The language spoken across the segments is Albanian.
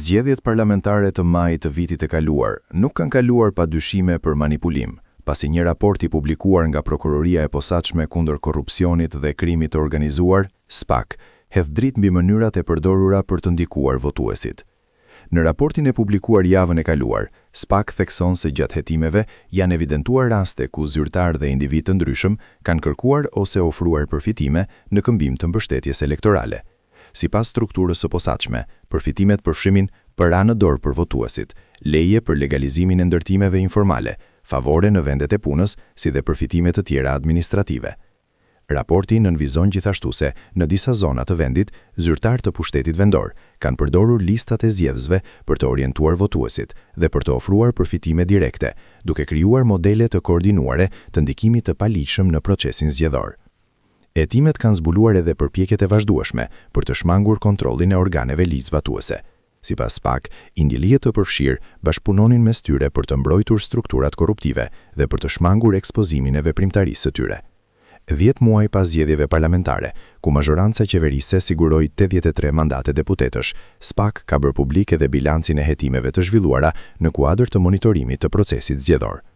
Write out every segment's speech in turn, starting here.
Zgjedhjet parlamentare të majit të vitit të kaluar nuk kanë kaluar pa dyshime për manipulim, pasi një raport i publikuar nga Prokuroria e Posaçme kundër korrupsionit dhe krimit të organizuar, SPAK, hedh dritë mbi mënyrat e përdorura për të ndikuar votuesit. Në raportin e publikuar javën e kaluar, SPAK thekson se gjatë hetimeve janë evidentuar raste ku zyrtar dhe individ të ndryshëm kanë kërkuar ose ofruar përfitime në këmbim të mbështetjes elektorale. Sipas strukturës së posaçme, përfitimet përfshimin para në dorë për votuesit, leje për legalizimin e ndërtimeve informale, favore në vendet e punës, si dhe përfitime të tjera administrative. Raporti nënvizon gjithashtu se në disa zona të vendit, zyrtar të pushtetit vendor kanë përdorur listat e zgjedhësve për të orientuar votuesit dhe për të ofruar përfitime direkte, duke krijuar modele të koordinuare të ndikimit të paligjshëm në procesin zgjedhor. Hetimet kanë zbuluar edhe përpjekjet e vazhdueshme për të shmangur kontrollin e organeve ligjzbatuese. Sipas SPAK, indjelijet të përfshirë bashkëpunonin mes tyre për të mbrojtur strukturat korruptive dhe për të shmangur ekspozimin e veprimtarisë së tyre. 10 muaj pas zgjedhjeve parlamentare, ku mazhoranca qeverisë siguroi 83 mandate deputetësh, SPAK ka bërë publik edhe bilancin e hetimeve të zhvilluara në kuadër të monitorimit të procesit zgjedhor.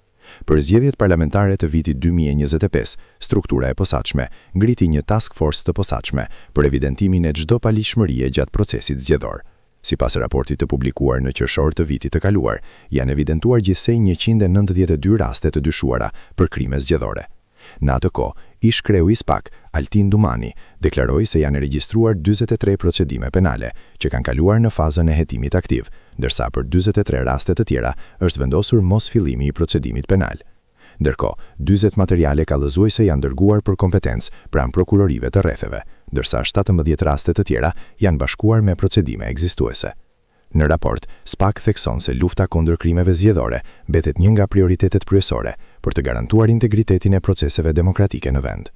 Për zgjedhjet parlamentare të vitit 2025, struktura e posaçme ngriti një task force të posaçme për evidentimin e çdo paligjshmërie gjatë procesit zgjedhor. Sipas raportit të publikuar në qershor të vitit të kaluar, janë evidentuar gjithsej 192 raste të dyshuara për krime zgjedhore. Në atë kohë, ish kreu i SPAK, Altin Dumani, deklaroi se janë regjistruar 43 procedime penale që kanë kaluar në fazën e hetimit aktiv, ndërsa për 43 raste të tjera është vendosur mos fillimi i procedimit penal. Ndërkohë, 40 materiale kallëzuese janë dërguar për kompetencë pranë prokurorive të rretheve, ndërsa 17 raste të tjera janë bashkuar me procedime ekzistuese. Në raport, SPAK thekson se lufta kundër krimeve zgjedhore mbetet një nga prioritetet kryesore për të garantuar integritetin e proceseve demokratike në vend.